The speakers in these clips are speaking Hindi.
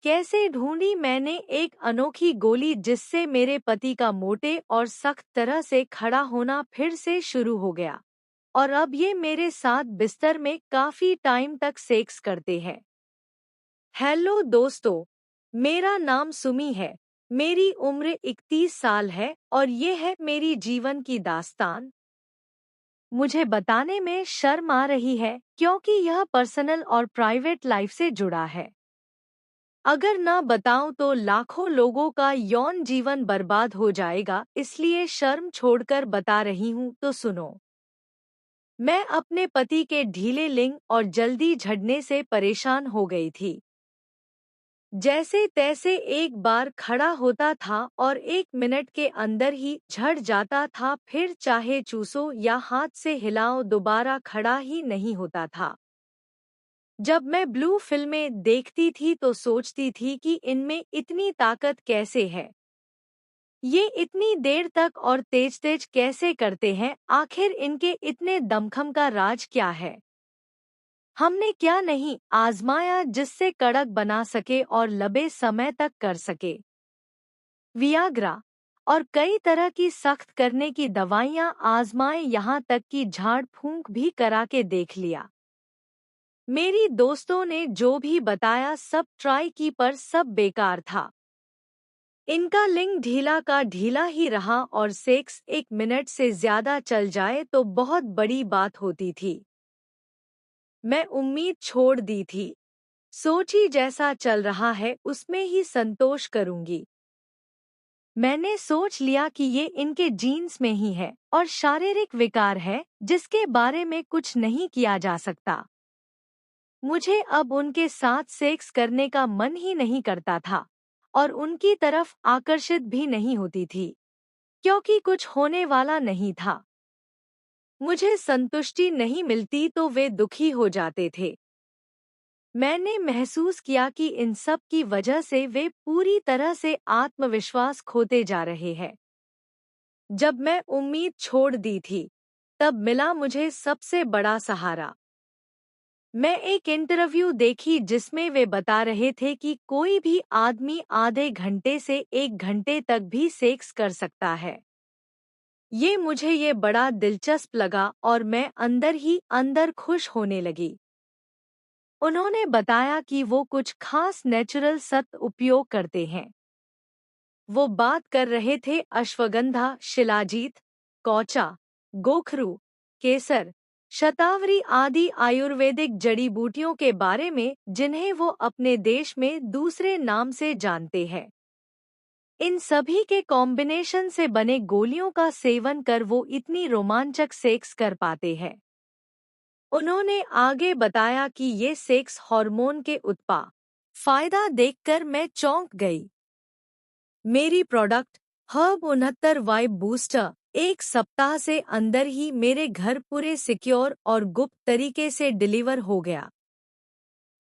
कैसे ढूंढी मैंने एक अनोखी गोली जिससे मेरे पति का मोटे और सख्त तरह से खड़ा होना फिर से शुरू हो गया और अब ये मेरे साथ बिस्तर में काफी टाइम तक सेक्स करते हैं। हेलो दोस्तों, मेरा नाम सुमी है। मेरी उम्र 31 साल है और ये है मेरी जीवन की दास्तान। मुझे बताने में शर्म आ रही है क्योंकि यह पर्सनल और प्राइवेट लाइफ से जुड़ा है। अगर ना बताऊं तो लाखों लोगों का यौन जीवन बर्बाद हो जाएगा, इसलिए शर्म छोड़कर बता रही हूं तो सुनो। मैं अपने पति के ढीले लिंग और जल्दी झड़ने से परेशान हो गई थी। जैसे तैसे एक बार खड़ा होता था और 1 मिनट के अंदर ही झड़ जाता था, फिर चाहे चूसो या हाथ से हिलाओ दोबारा खड़ा ही नहीं होता था। जब मैं ब्लू फिल्में देखती थी तो सोचती थी कि इनमें इतनी ताकत कैसे है, ये इतनी देर तक और तेज तेज कैसे करते हैं, आखिर इनके इतने दमखम का राज क्या है। हमने क्या नहीं आजमाया जिससे कड़क बना सके और लंबे समय तक कर सके। वियाग्रा और कई तरह की सख्त करने की दवाइयां आजमाए, यहाँ तक कि झाड़ फूंक भी करा के देख लिया। मेरी दोस्तों ने जो भी बताया सब ट्राई की पर सब बेकार था। इनका लिंग ढीला का ढीला ही रहा और सेक्स 1 मिनट से ज्यादा चल जाए तो बहुत बड़ी बात होती थी। मैं उम्मीद छोड़ दी थी। सोची जैसा चल रहा है उसमें ही संतोष करूंगी। मैंने सोच लिया कि ये इनके जीन्स में ही है और शारीरिक विकार है जिसके बारे में कुछ नहीं किया जा सकता। मुझे अब उनके साथ सेक्स करने का मन ही नहीं करता था और उनकी तरफ आकर्षित भी नहीं होती थी क्योंकि कुछ होने वाला नहीं था। मुझे संतुष्टि नहीं मिलती तो वे दुखी हो जाते थे। मैंने महसूस किया कि इन सब की वजह से वे पूरी तरह से आत्मविश्वास खोते जा रहे हैं। जब मैं उम्मीद छोड़ दी थी, तब मिला मुझे सबसे बड़ा सहारा। मैं एक इंटरव्यू देखी जिसमें वे बता रहे थे कि कोई भी आदमी आधे घंटे से 1 घंटे तक भी सेक्स कर सकता है। मुझे बड़ा दिलचस्प लगा और मैं अंदर ही अंदर खुश होने लगी। उन्होंने बताया कि वो कुछ खास नेचुरल सत्व उपयोग करते हैं। वो बात कर रहे थे अश्वगंधा, शिलाजीत, कौचा, गोखरू, केसर, शतावरी आदि आयुर्वेदिक जड़ी बूटियों के बारे में जिन्हें वो अपने देश में दूसरे नाम से जानते हैं। इन सभी के कॉम्बिनेशन से बने गोलियों का सेवन कर वो इतनी रोमांचक सेक्स कर पाते हैं। उन्होंने आगे बताया कि ये सेक्स हार्मोन के फायदा देखकर मैं चौंक गई। मेरी प्रोडक्ट हर्ब 69 वाइब बूस्टर 1 सप्ताह से अंदर ही मेरे घर पूरे सिक्योर और गुप्त तरीके से डिलीवर हो गया।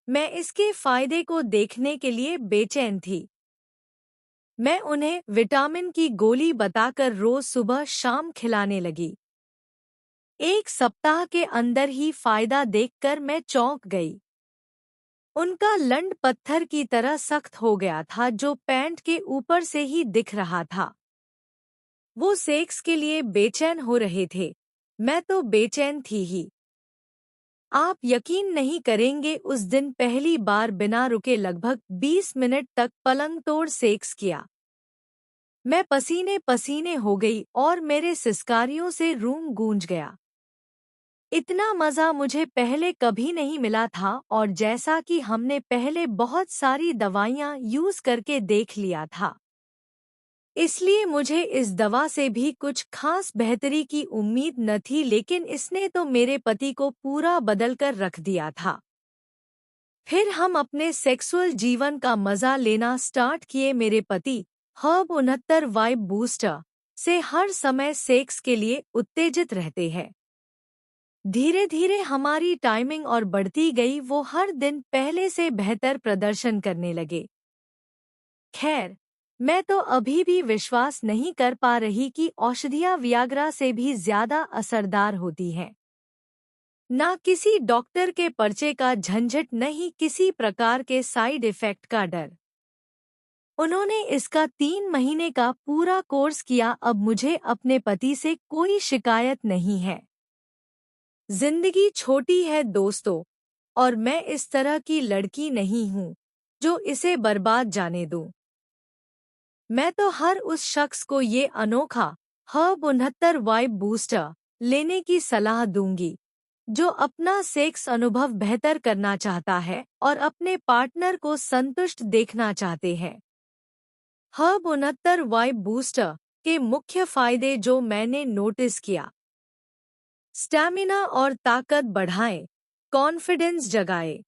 मैं इसके फायदे को देखने के लिए बेचैन थी। मैं उन्हें विटामिन की गोली बताकर रोज सुबह शाम खिलाने लगी। 1 सप्ताह के अंदर ही फायदा देखकर मैं चौंक गई। उनका लंड पत्थर की तरह सख्त हो गया था जो पैंट के ऊपर से ही दिख रहा था। वो सेक्स के लिए बेचैन हो रहे थे, मैं तो बेचैन थी ही। आप यकीन नहीं करेंगे, उस दिन पहली बार बिना रुके लगभग 20 मिनट तक पलंग तोड़ सेक्स किया। मैं पसीने पसीने हो गई और मेरे सिसकारियों से रूम गूंज गया। इतना मज़ा मुझे पहले कभी नहीं मिला था और जैसा कि हमने पहले बहुत सारी दवाइयाँ यूज़ करके देख लिया था, इसलिए मुझे इस दवा से भी कुछ खास बेहतरी की उम्मीद न थी, लेकिन इसने तो मेरे पति को पूरा बदल कर रख दिया था। फिर हम अपने सेक्सुअल जीवन का मज़ा लेना स्टार्ट किए। मेरे पति हर्ब 69 वाइब बूस्टर से हर समय सेक्स के लिए उत्तेजित रहते हैं। धीरे धीरे हमारी टाइमिंग और बढ़ती गई, वो हर दिन पहले से बेहतर प्रदर्शन करने लगे। खैर, मैं तो अभी भी विश्वास नहीं कर पा रही कि औषधियाँ वियाग्रा से भी ज्यादा असरदार होती हैं। ना किसी डॉक्टर के पर्चे का झंझट, नहीं किसी प्रकार के साइड इफेक्ट का डर। उन्होंने इसका 3 महीने का पूरा कोर्स किया। अब मुझे अपने पति से कोई शिकायत नहीं है। जिंदगी छोटी है दोस्तों, और मैं इस तरह की लड़की नहीं हूँ जो इसे बर्बाद जाने दूं। मैं तो हर उस शख्स को ये अनोखा हर्ब 69 वाइब बूस्टर लेने की सलाह दूंगी जो अपना सेक्स अनुभव बेहतर करना चाहता है और अपने पार्टनर को संतुष्ट देखना चाहते हैं। हर्ब 69 वाइब बूस्टर के मुख्य फायदे जो मैंने नोटिस किया: स्टैमिना और ताकत बढ़ाए, कॉन्फिडेंस जगाए,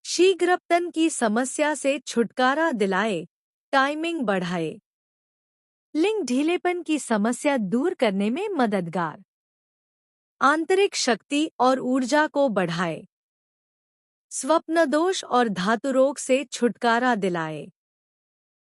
शीघ्रपतन की समस्या से छुटकारा दिलाए, टाइमिंग बढ़ाए, लिंग ढीलेपन की समस्या दूर करने में मददगार, आंतरिक शक्ति और ऊर्जा को बढ़ाए, स्वप्नदोष और धातुरोग से छुटकारा दिलाए।